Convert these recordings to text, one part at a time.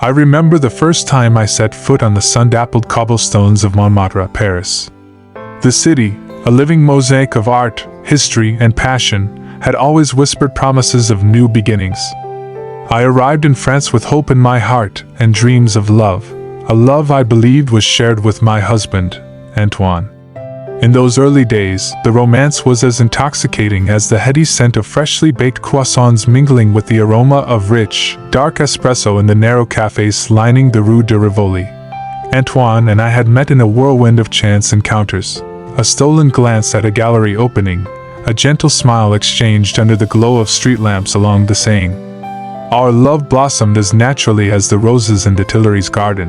I remember the first time I set foot on the sun-dappled cobblestones of Montmartre, Paris. The city, a living mosaic of art, history, and passion, had always whispered promises of new beginnings. I arrived in France with hope in my heart and dreams of love, a love I believed was shared with my husband, Antoine. In those early days, the romance was as intoxicating as the heady scent of freshly baked croissants mingling with the aroma of rich, dark espresso in the narrow cafes lining the Rue de Rivoli. Antoine and I had met in a whirlwind of chance encounters, a stolen glance at a gallery opening, a gentle smile exchanged under the glow of street lamps along the Seine. Our love blossomed as naturally as the roses in the Tuileries garden.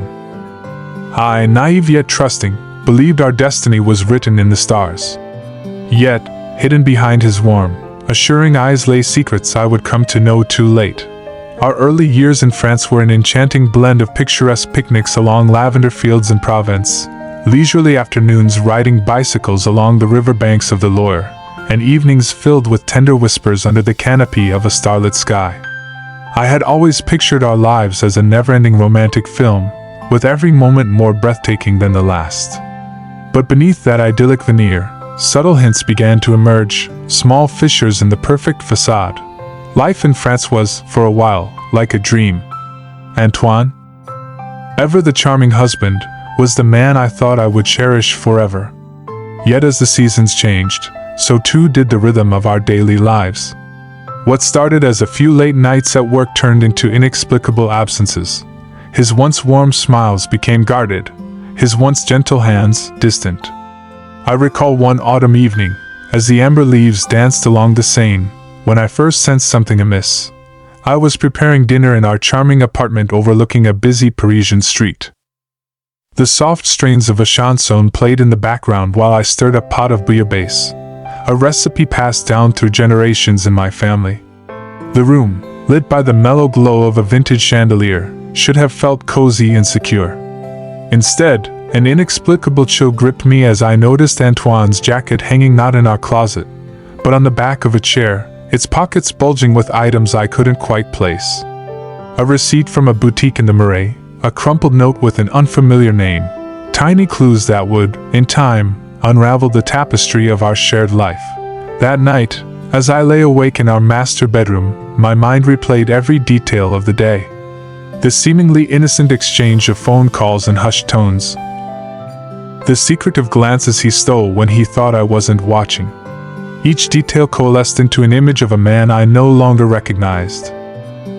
I, naive yet trusting, believed our destiny was written in the stars. Yet, hidden behind his warm, assuring eyes lay secrets I would come to know too late. Our early years in France were an enchanting blend of picturesque picnics along lavender fields in Provence, leisurely afternoons riding bicycles along the river banks of the Loire, and evenings filled with tender whispers under the canopy of a starlit sky. I had always pictured our lives as a never-ending romantic film, with every moment more breathtaking than the last. But beneath that idyllic veneer, subtle hints began to emerge, small fissures in the perfect facade. Life in France was, for a while, like a dream. Antoine, ever the charming husband, was the man I thought I would cherish forever. Yet as the seasons changed, so too did the rhythm of our daily lives. What started as a few late nights at work turned into inexplicable absences. His once warm smiles became guarded, his once gentle hands distant. I recall one autumn evening, as the amber leaves danced along the Seine, when I first sensed something amiss. I was preparing dinner in our charming apartment overlooking a busy Parisian street. The soft strains of a chanson played in the background while I stirred a pot of bouillabaisse, a recipe passed down through generations in my family. The room, lit by the mellow glow of a vintage chandelier, should have felt cozy and secure. Instead, an inexplicable chill gripped me as I noticed Antoine's jacket hanging not in our closet, but on the back of a chair, its pockets bulging with items I couldn't quite place. A receipt from a boutique in the Marais, a crumpled note with an unfamiliar name, tiny clues that would, in time, unravel the tapestry of our shared life. That night, as I lay awake in our master bedroom, my mind replayed every detail of the day. The seemingly innocent exchange of phone calls and hushed tones. The secretive glances he stole when he thought I wasn't watching. Each detail coalesced into an image of a man I no longer recognized.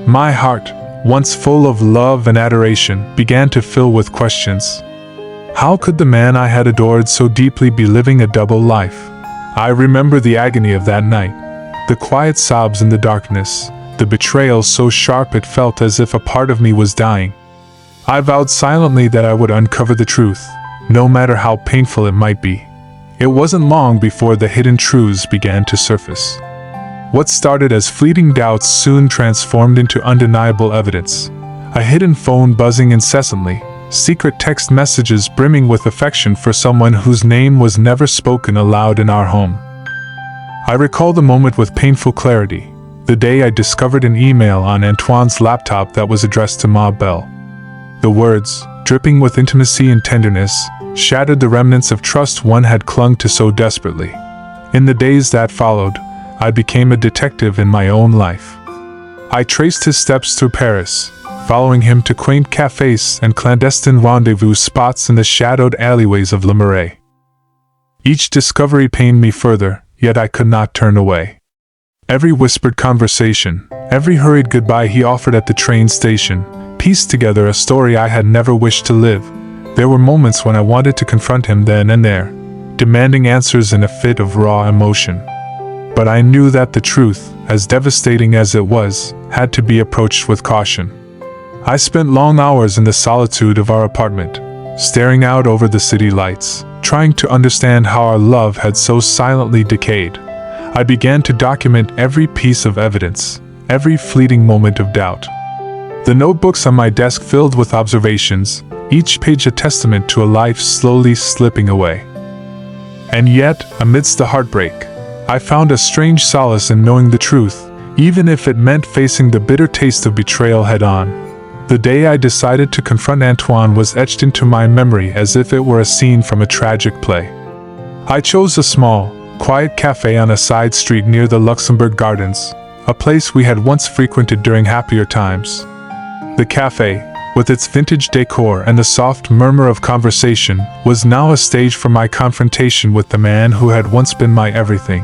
My heart, once full of love and adoration, began to fill with questions. How could the man I had adored so deeply be living a double life? I remember the agony of that night, the quiet sobs in the darkness, the betrayal so sharp it felt as if a part of me was dying. I vowed silently that I would uncover the truth, no matter how painful it might be. It wasn't long before the hidden truths began to surface. What started as fleeting doubts soon transformed into undeniable evidence. A hidden phone buzzing incessantly, secret text messages brimming with affection for someone whose name was never spoken aloud in our home. I recall the moment with painful clarity, the day I discovered an email on Antoine's laptop that was addressed to Ma Belle. The words, dripping with intimacy and tenderness, shattered the remnants of trust one had clung to so desperately. In the days that followed, I became a detective in my own life. I traced his steps through Paris, following him to quaint cafes and clandestine rendezvous spots in the shadowed alleyways of Le Marais. Each discovery pained me further, yet I could not turn away. Every whispered conversation, every hurried goodbye he offered at the train station, pieced together a story I had never wished to live. There were moments when I wanted to confront him then and there, demanding answers in a fit of raw emotion. But I knew that the truth, as devastating as it was, had to be approached with caution. I spent long hours in the solitude of our apartment, staring out over the city lights, trying to understand how our love had so silently decayed. I began to document every piece of evidence, every fleeting moment of doubt. The notebooks on my desk filled with observations, each page a testament to a life slowly slipping away. And yet, amidst the heartbreak, I found a strange solace in knowing the truth, even if it meant facing the bitter taste of betrayal head-on. The day I decided to confront Antoine was etched into my memory as if it were a scene from a tragic play. I chose a small, quiet cafe on a side street near the Luxembourg Gardens, a place we had once frequented during happier times. The cafe, with its vintage decor and the soft murmur of conversation, was now a stage for my confrontation with the man who had once been my everything.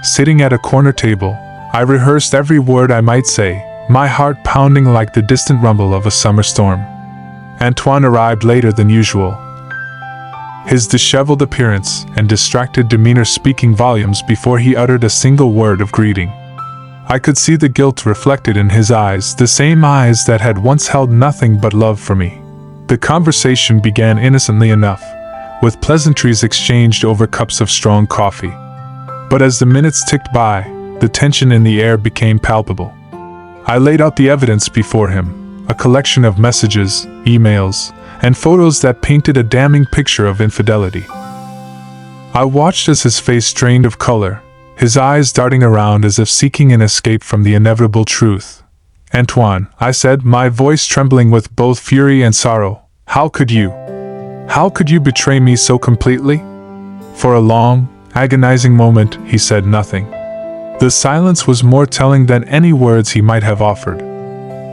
Sitting at a corner table, I rehearsed every word I might say, my heart pounding like the distant rumble of a summer storm. Antoine arrived later than usual, his disheveled appearance and distracted demeanor speaking volumes before he uttered a single word of greeting. I could see the guilt reflected in his eyes, the same eyes that had once held nothing but love for me. The conversation began innocently enough, with pleasantries exchanged over cups of strong coffee. But as the minutes ticked by, the tension in the air became palpable. I laid out the evidence before him, a collection of messages, emails, and photos that painted a damning picture of infidelity. I watched as his face strained of color, his eyes darting around as if seeking an escape from the inevitable truth. "Antoine," I said, my voice trembling with both fury and sorrow, How could you betray me so completely?" For a long, agonizing moment, he said nothing. The silence was more telling than any words he might have offered.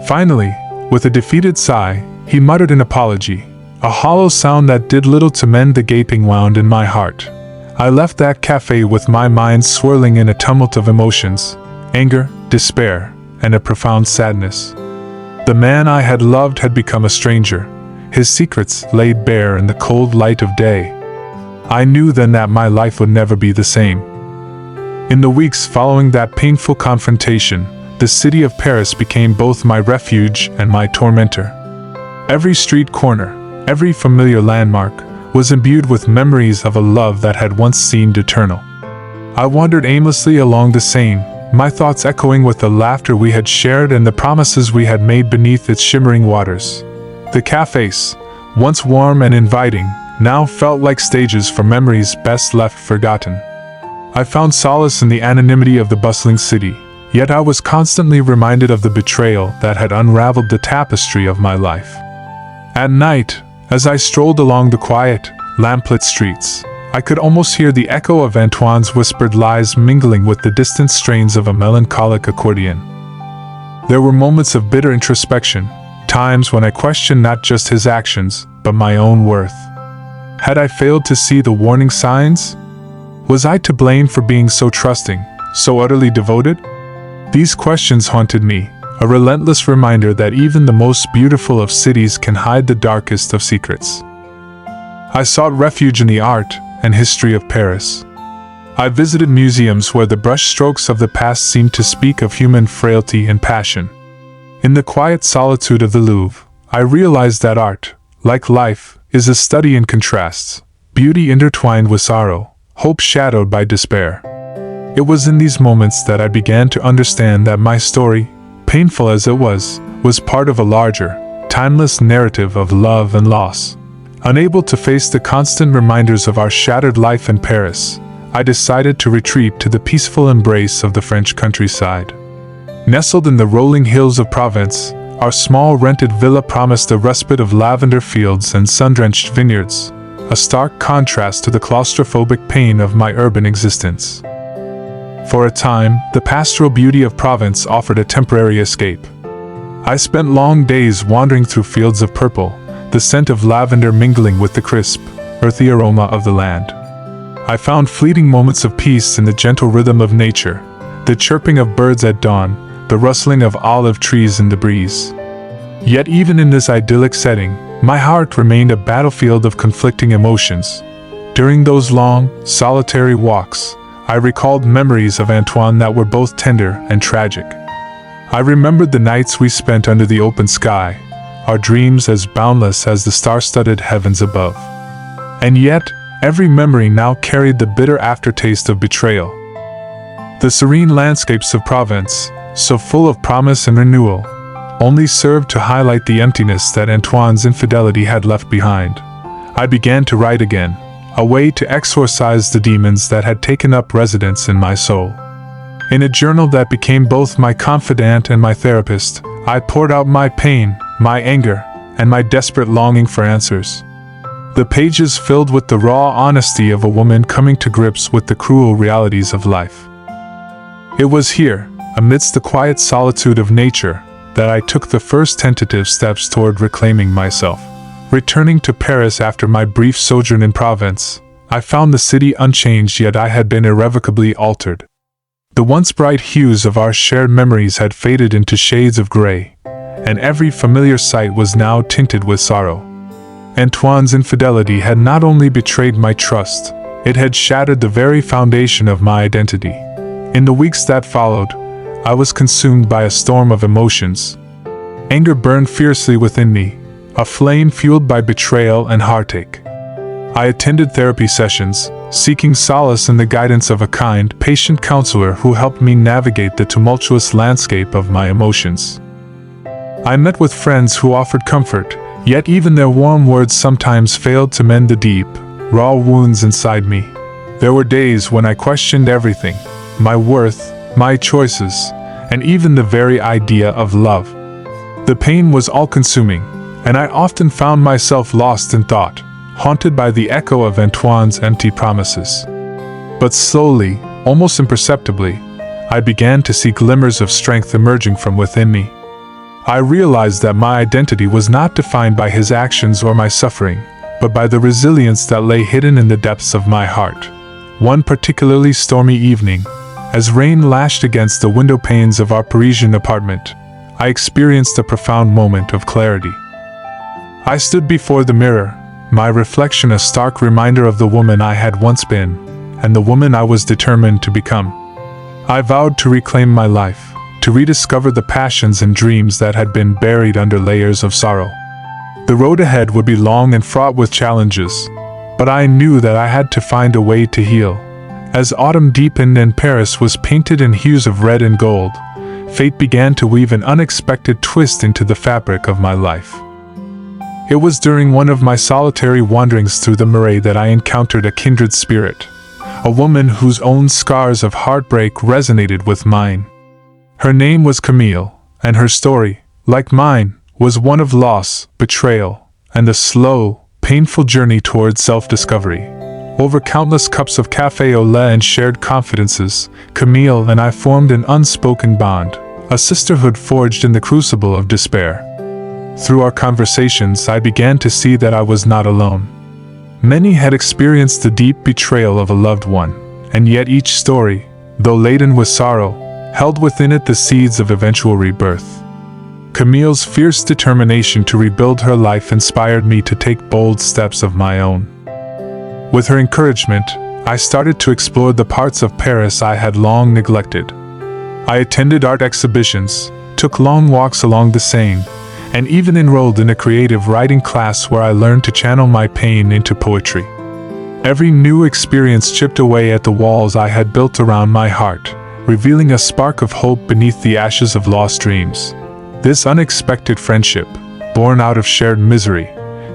Finally, with a defeated sigh, he muttered an apology, a hollow sound that did little to mend the gaping wound in my heart. I left that cafe with my mind swirling in a tumult of emotions, anger, despair, and a profound sadness. The man I had loved had become a stranger, his secrets laid bare in the cold light of day. I knew then that my life would never be the same. In the weeks following that painful confrontation, the city of Paris became both my refuge and my tormentor. Every street corner, every familiar landmark, was imbued with memories of a love that had once seemed eternal. I wandered aimlessly along the Seine, my thoughts echoing with the laughter we had shared and the promises we had made beneath its shimmering waters. The cafes, once warm and inviting, now felt like stages for memories best left forgotten. I found solace in the anonymity of the bustling city, yet I was constantly reminded of the betrayal that had unraveled the tapestry of my life. At night, as I strolled along the quiet, lamplit streets, I could almost hear the echo of Antoine's whispered lies mingling with the distant strains of a melancholic accordion. There were moments of bitter introspection, times when I questioned not just his actions, but my own worth. Had I failed to see the warning signs? Was I to blame for being so trusting, so utterly devoted? These questions haunted me, a relentless reminder that even the most beautiful of cities can hide the darkest of secrets. I sought refuge in the art and history of Paris. I visited museums where the brushstrokes of the past seemed to speak of human frailty and passion. In the quiet solitude of the Louvre, I realized that art, like life, is a study in contrasts, beauty intertwined with sorrow, hope shadowed by despair. It was in these moments that I began to understand that my story, painful as it was part of a larger, timeless narrative of love and loss. Unable to face the constant reminders of our shattered life in Paris, I decided to retreat to the peaceful embrace of the French countryside. Nestled in the rolling hills of Provence, our small rented villa promised a respite of lavender fields and sun-drenched vineyards, a stark contrast to the claustrophobic pain of my urban existence. For a time, the pastoral beauty of Provence offered a temporary escape. I spent long days wandering through fields of purple, the scent of lavender mingling with the crisp, earthy aroma of the land. I found fleeting moments of peace in the gentle rhythm of nature, the chirping of birds at dawn, the rustling of olive trees in the breeze. Yet even in this idyllic setting, my heart remained a battlefield of conflicting emotions. During those long, solitary walks, I recalled memories of Antoine that were both tender and tragic. I remembered the nights we spent under the open sky, our dreams as boundless as the star-studded heavens above. And yet, every memory now carried the bitter aftertaste of betrayal. The serene landscapes of Provence, so full of promise and renewal, only served to highlight the emptiness that Antoine's infidelity had left behind. I began to write again, a way to exorcise the demons that had taken up residence in my soul. In a journal that became both my confidant and my therapist, I poured out my pain, my anger, and my desperate longing for answers. The pages filled with the raw honesty of a woman coming to grips with the cruel realities of life. It was here, amidst the quiet solitude of nature, that I took the first tentative steps toward reclaiming myself. Returning to Paris after my brief sojourn in Provence, I found the city unchanged, yet I had been irrevocably altered. The once bright hues of our shared memories had faded into shades of gray, and every familiar sight was now tinted with sorrow. Antoine's infidelity had not only betrayed my trust, it had shattered the very foundation of my identity. In the weeks that followed, I was consumed by a storm of emotions. Anger burned fiercely within me, a flame fueled by betrayal and heartache. I attended therapy sessions, seeking solace in the guidance of a kind, patient counselor who helped me navigate the tumultuous landscape of my emotions. I met with friends who offered comfort, yet even their warm words sometimes failed to mend the deep, raw wounds inside me. There were days when I questioned everything: my worth, my choices, and even the very idea of love. The pain was all-consuming, and I often found myself lost in thought, haunted by the echo of Antoine's empty promises. But slowly, almost imperceptibly, I began to see glimmers of strength emerging from within me. I realized that my identity was not defined by his actions or my suffering, but by the resilience that lay hidden in the depths of my heart. One particularly stormy evening, as rain lashed against the window panes of our Parisian apartment, I experienced a profound moment of clarity. I stood before the mirror, my reflection a stark reminder of the woman I had once been, and the woman I was determined to become. I vowed to reclaim my life, to rediscover the passions and dreams that had been buried under layers of sorrow. The road ahead would be long and fraught with challenges, but I knew that I had to find a way to heal. As autumn deepened and Paris was painted in hues of red and gold, fate began to weave an unexpected twist into the fabric of my life. It was during one of my solitary wanderings through the Marais that I encountered a kindred spirit, a woman whose own scars of heartbreak resonated with mine. Her name was Camille, and her story, like mine, was one of loss, betrayal, and the slow, painful journey towards self-discovery. Over countless cups of café au lait and shared confidences, Camille and I formed an unspoken bond, a sisterhood forged in the crucible of despair. Through our conversations, I began to see that I was not alone. Many had experienced the deep betrayal of a loved one, and yet each story, though laden with sorrow, held within it the seeds of eventual rebirth. Camille's fierce determination to rebuild her life inspired me to take bold steps of my own. With her encouragement, I started to explore the parts of Paris I had long neglected. I attended art exhibitions, took long walks along the Seine, and even enrolled in a creative writing class where I learned to channel my pain into poetry. Every new experience chipped away at the walls I had built around my heart, revealing a spark of hope beneath the ashes of lost dreams. This unexpected friendship, born out of shared misery,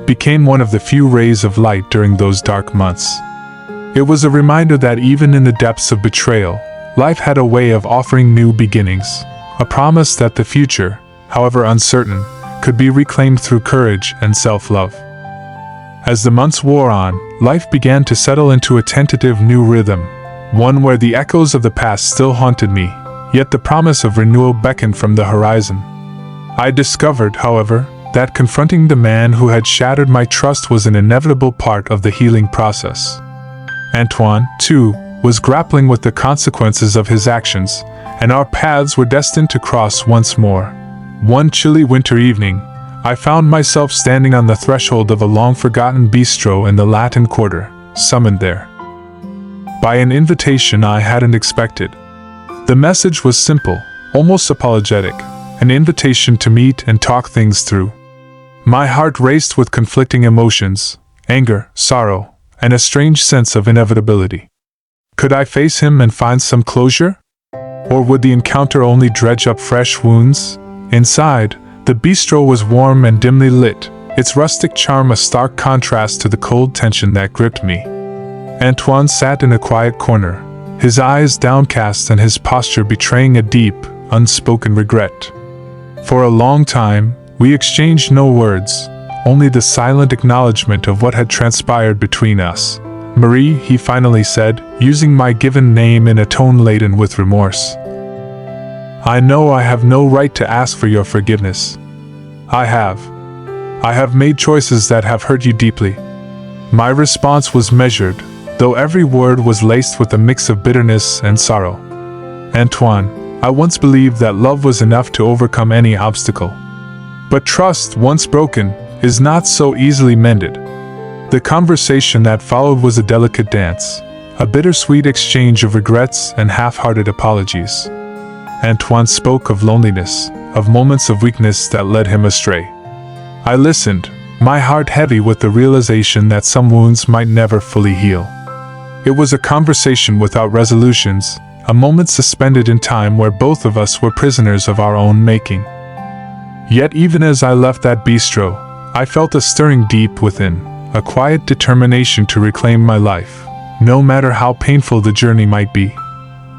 became one of the few rays of light during those dark months. It was a reminder that even in the depths of betrayal, life had a way of offering new beginnings, a promise that the future, however uncertain, could be reclaimed through courage and self-love. As the months wore on, life began to settle into a tentative new rhythm, one where the echoes of the past still haunted me, yet the promise of renewal beckoned from the horizon. I discovered, however, that confronting the man who had shattered my trust was an inevitable part of the healing process. Antoine, too, was grappling with the consequences of his actions, and our paths were destined to cross once more. One chilly winter evening, I found myself standing on the threshold of a long-forgotten bistro in the Latin Quarter, summoned there by an invitation I hadn't expected. The message was simple, almost apologetic, an invitation to meet and talk things through. My heart raced with conflicting emotions, anger, sorrow, and a strange sense of inevitability. Could I face him and find some closure? Or would the encounter only dredge up fresh wounds? Inside, the bistro was warm and dimly lit, its rustic charm a stark contrast to the cold tension that gripped me. Antoine sat in a quiet corner, his eyes downcast and his posture betraying a deep, unspoken regret. For a long time, We exchanged no words, only the silent acknowledgement of what had transpired between us. "Marie," he finally said, using my given name in a tone laden with remorse. "I know I have no right to ask for your forgiveness. I have made choices that have hurt you deeply." My response was measured, though every word was laced with a mix of bitterness and sorrow. "Antoine, I once believed that love was enough to overcome any obstacle. But trust, once broken, is not so easily mended." The conversation that followed was a delicate dance, a bittersweet exchange of regrets and half-hearted apologies. Antoine spoke of loneliness, of moments of weakness that led him astray. I listened, my heart heavy with the realization that some wounds might never fully heal. It was a conversation without resolutions, a moment suspended in time where both of us were prisoners of our own making. Yet even as I left that bistro, I felt a stirring deep within, a quiet determination to reclaim my life, no matter how painful the journey might be.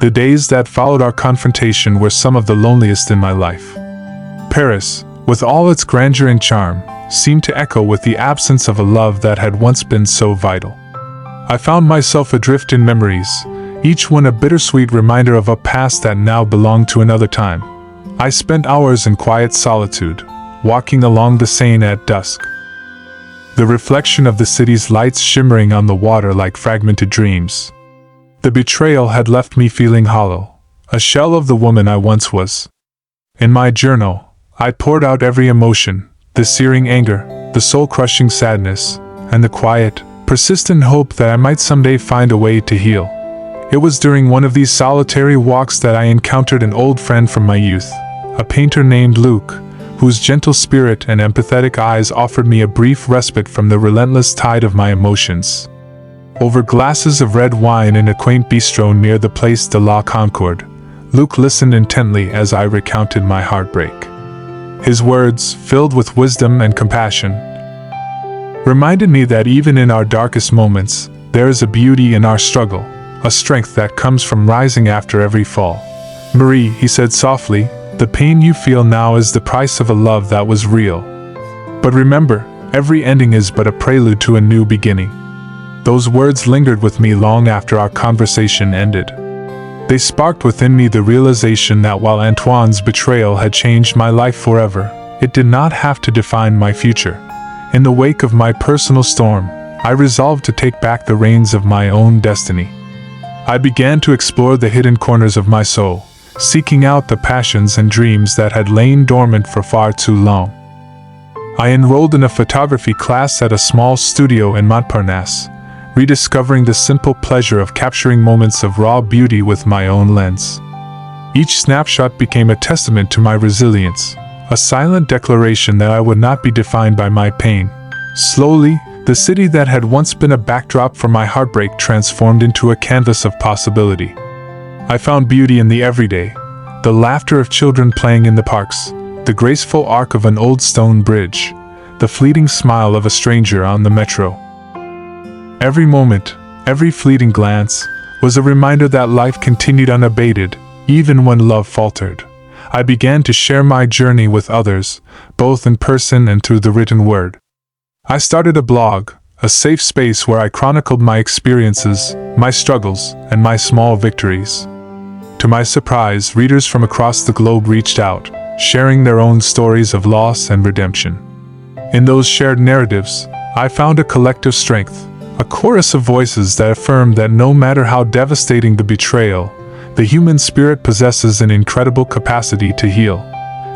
The days that followed our confrontation were some of the loneliest in my life. Paris, with all its grandeur and charm, seemed to echo with the absence of a love that had once been so vital. I found myself adrift in memories, each one a bittersweet reminder of a past that now belonged to another time. I spent hours in quiet solitude, walking along the Seine at dusk, the reflection of the city's lights shimmering on the water like fragmented dreams. The betrayal had left me feeling hollow, a shell of the woman I once was. In my journal, I poured out every emotion, the searing anger, the soul-crushing sadness, and the quiet, persistent hope that I might someday find a way to heal. It was during one of these solitary walks that I encountered an old friend from my youth, a painter named Luc, whose gentle spirit and empathetic eyes offered me a brief respite from the relentless tide of my emotions. Over glasses of red wine in a quaint bistro near the Place de la Concorde, Luc listened intently as I recounted my heartbreak. His words, filled with wisdom and compassion, reminded me that even in our darkest moments, there is a beauty in our struggle, a strength that comes from rising after every fall. "Marie," he said softly, "the pain you feel now is the price of a love that was real. But remember, every ending is but a prelude to a new beginning." Those words lingered with me long after our conversation ended. They sparked within me the realization that while Antoine's betrayal had changed my life forever, it did not have to define my future. In the wake of my personal storm, I resolved to take back the reins of my own destiny. I began to explore the hidden corners of my soul, seeking out the passions and dreams that had lain dormant for far too long. I enrolled in a photography class at a small studio in Montparnasse, rediscovering the simple pleasure of capturing moments of raw beauty with my own lens. Each snapshot became a testament to my resilience, a silent declaration that I would not be defined by my pain. Slowly, the city that had once been a backdrop for my heartbreak transformed into a canvas of possibility. I found beauty in the everyday, the laughter of children playing in the parks, the graceful arc of an old stone bridge, the fleeting smile of a stranger on the metro. Every moment, every fleeting glance, was a reminder that life continued unabated, even when love faltered. I began to share my journey with others, both in person and through the written word. I started a blog, a safe space where I chronicled my experiences, my struggles, and my small victories. To my surprise, readers from across the globe reached out, sharing their own stories of loss and redemption. In those shared narratives, I found a collective strength, a chorus of voices that affirmed that no matter how devastating the betrayal, the human spirit possesses an incredible capacity to heal.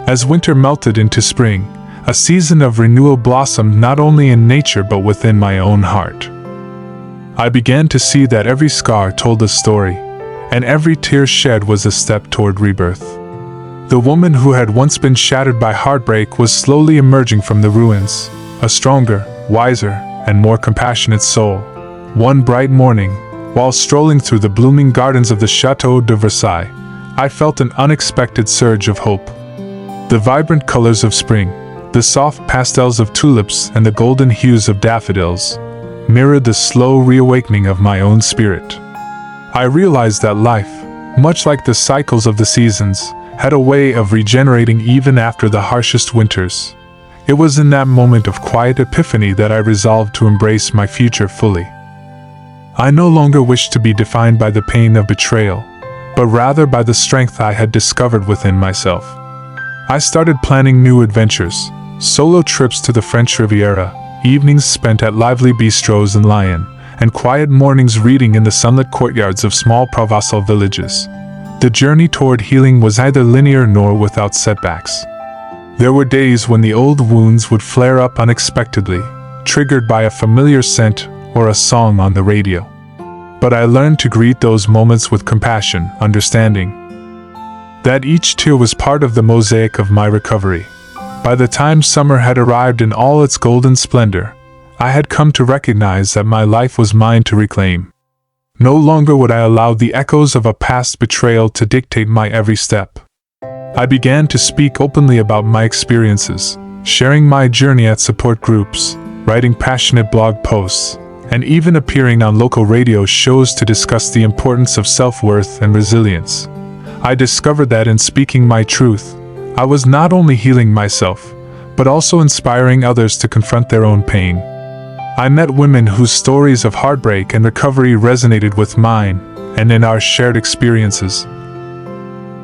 As winter melted into spring, a season of renewal blossomed not only in nature but within my own heart. I began to see that every scar told a story, and every tear shed was a step toward rebirth. The woman who had once been shattered by heartbreak was slowly emerging from the ruins, a stronger, wiser, and more compassionate soul. One bright morning, while strolling through the blooming gardens of the Château de Versailles, I felt an unexpected surge of hope. The vibrant colors of spring, the soft pastels of tulips and the golden hues of daffodils, mirrored the slow reawakening of my own spirit. I realized that life, much like the cycles of the seasons, had a way of regenerating even after the harshest winters. It was in that moment of quiet epiphany that I resolved to embrace my future fully. I no longer wished to be defined by the pain of betrayal, but rather by the strength I had discovered within myself. I started planning new adventures, solo trips to the French Riviera, evenings spent at lively bistros in Lyon, and quiet mornings reading in the sunlit courtyards of small Provençal villages. The journey toward healing was neither linear nor without setbacks. There were days when the old wounds would flare up unexpectedly, triggered by a familiar scent or a song on the radio. But I learned to greet those moments with compassion, understanding that each tear was part of the mosaic of my recovery. By the time summer had arrived in all its golden splendor, I had come to recognize that my life was mine to reclaim. No longer would I allow the echoes of a past betrayal to dictate my every step. I began to speak openly about my experiences, sharing my journey at support groups, writing passionate blog posts, and even appearing on local radio shows to discuss the importance of self-worth and resilience. I discovered that in speaking my truth, I was not only healing myself, but also inspiring others to confront their own pain. I met women whose stories of heartbreak and recovery resonated with mine, and in our shared experiences,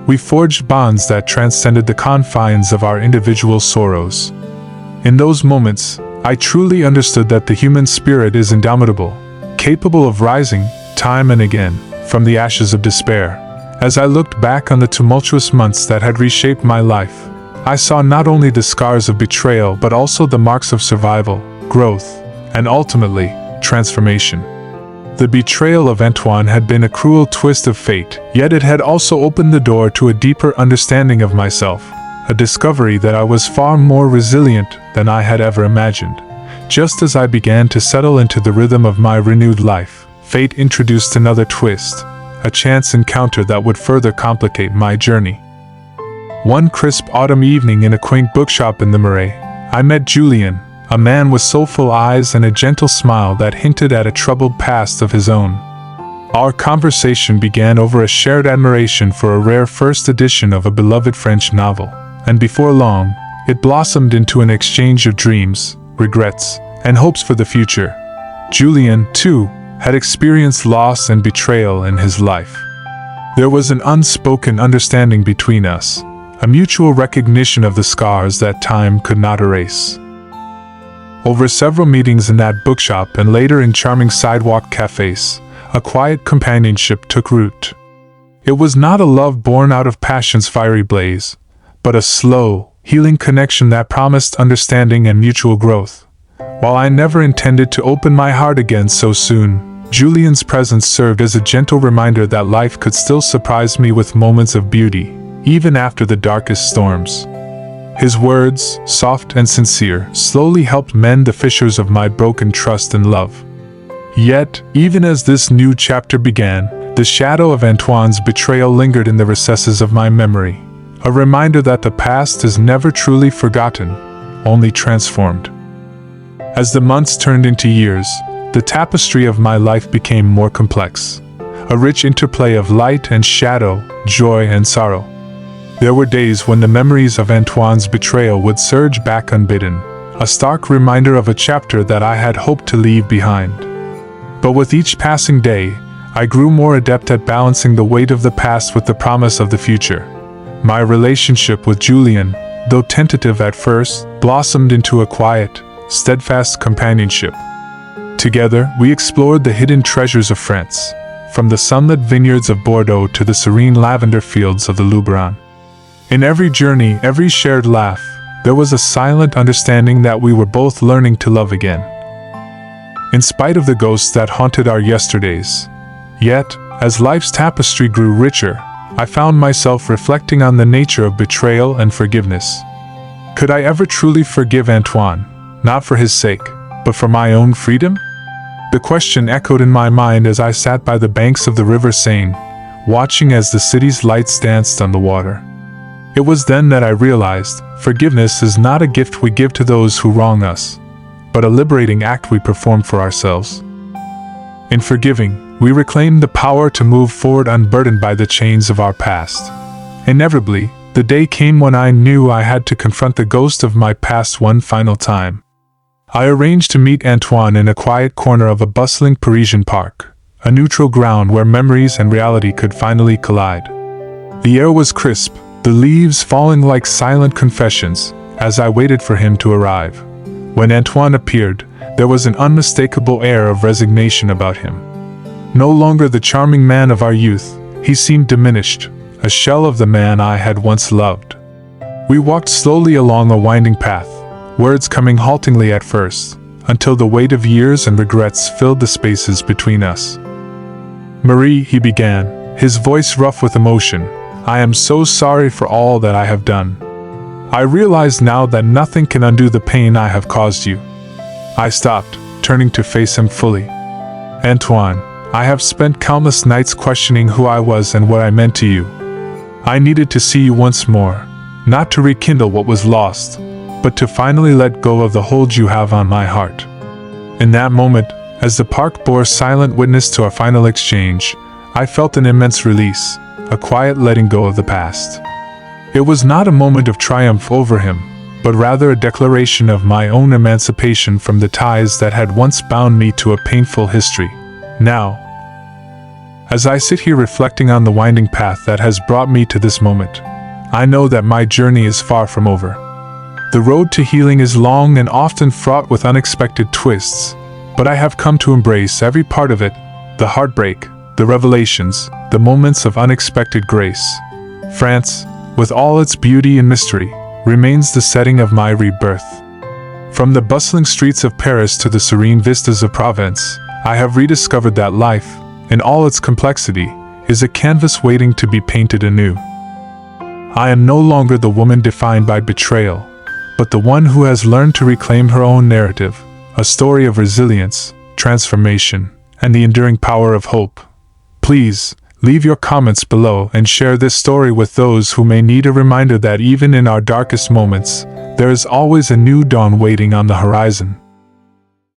we forged bonds that transcended the confines of our individual sorrows. In those moments, I truly understood that the human spirit is indomitable, capable of rising, time and again, from the ashes of despair. As I looked back on the tumultuous months that had reshaped my life, I saw not only the scars of betrayal but also the marks of survival, growth, and ultimately, transformation. The betrayal of Antoine had been a cruel twist of fate, yet it had also opened the door to a deeper understanding of myself, a discovery that I was far more resilient than I had ever imagined. Just as I began to settle into the rhythm of my renewed life, fate introduced another twist, a chance encounter that would further complicate my journey. One crisp autumn evening in a quaint bookshop in the Marais, I met Julien, a man with soulful eyes and a gentle smile that hinted at a troubled past of his own. Our conversation began over a shared admiration for a rare first edition of a beloved French novel, and before long, it blossomed into an exchange of dreams, regrets, and hopes for the future. Julien, too, had experienced loss and betrayal in his life. There was an unspoken understanding between us, a mutual recognition of the scars that time could not erase. Over several meetings in that bookshop and later in charming sidewalk cafes, a quiet companionship took root. It was not a love born out of passion's fiery blaze, but a slow, healing connection that promised understanding and mutual growth. While I never intended to open my heart again so soon, Julien's presence served as a gentle reminder that life could still surprise me with moments of beauty, even after the darkest storms. His words, soft and sincere, slowly helped mend the fissures of my broken trust and love. Yet, even as this new chapter began, the shadow of Antoine's betrayal lingered in the recesses of my memory, a reminder that the past is never truly forgotten, only transformed. As the months turned into years, the tapestry of my life became more complex, a rich interplay of light and shadow, joy and sorrow. There were days when the memories of Antoine's betrayal would surge back unbidden, a stark reminder of a chapter that I had hoped to leave behind. But with each passing day, I grew more adept at balancing the weight of the past with the promise of the future. My relationship with Julien, though tentative at first, blossomed into a quiet, steadfast companionship. Together, we explored the hidden treasures of France, from the sunlit vineyards of Bordeaux to the serene lavender fields of the Luberon. In every journey, every shared laugh, there was a silent understanding that we were both learning to love again. In spite of the ghosts that haunted our yesterdays. Yet, as life's tapestry grew richer, I found myself reflecting on the nature of betrayal and forgiveness. Could I ever truly forgive Antoine, not for his sake, but for my own freedom? The question echoed in my mind as I sat by the banks of the River Seine, watching as the city's lights danced on the water. It was then that I realized, forgiveness is not a gift we give to those who wrong us, but a liberating act we perform for ourselves. In forgiving, we reclaim the power to move forward unburdened by the chains of our past. Inevitably, The day came when I knew I had to confront the ghost of my past one final time. I arranged to meet Antoine in a quiet corner of a bustling Parisian park, a neutral ground where memories and reality could finally collide. The air was crisp, the leaves falling like silent confessions, as I waited for him to arrive. When Antoine appeared, there was an unmistakable air of resignation about him. No longer the charming man of our youth, he seemed diminished, a shell of the man I had once loved. We walked slowly along a winding path, words coming haltingly at first, until the weight of years and regrets filled the spaces between us. "Marie," he began, his voice rough with emotion, "I am so sorry for all that I have done. I realize now that nothing can undo the pain I have caused you." I stopped, turning to face him fully. "Antoine, I have spent countless nights questioning who I was and what I meant to you. I needed to see you once more, not to rekindle what was lost, but to finally let go of the hold you have on my heart." In that moment, as the park bore silent witness to our final exchange, I felt an immense release, a quiet letting go of the past. It was not a moment of triumph over him, but rather a declaration of my own emancipation from the ties that had once bound me to a painful history. Now, as I sit here reflecting on the winding path that has brought me to this moment, I know that my journey is far from over. The road to healing is long and often fraught with unexpected twists, but I have come to embrace every part of it, the heartbreak, the revelations, the moments of unexpected grace. France, with all its beauty and mystery, remains the setting of my rebirth. From the bustling streets of Paris to the serene vistas of Provence, I have rediscovered that life, in all its complexity, is a canvas waiting to be painted anew. I am no longer the woman defined by betrayal, but the one who has learned to reclaim her own narrative, a story of resilience, transformation, and the enduring power of hope. Please, leave your comments below and share this story with those who may need a reminder that even in our darkest moments, there is always a new dawn waiting on the horizon.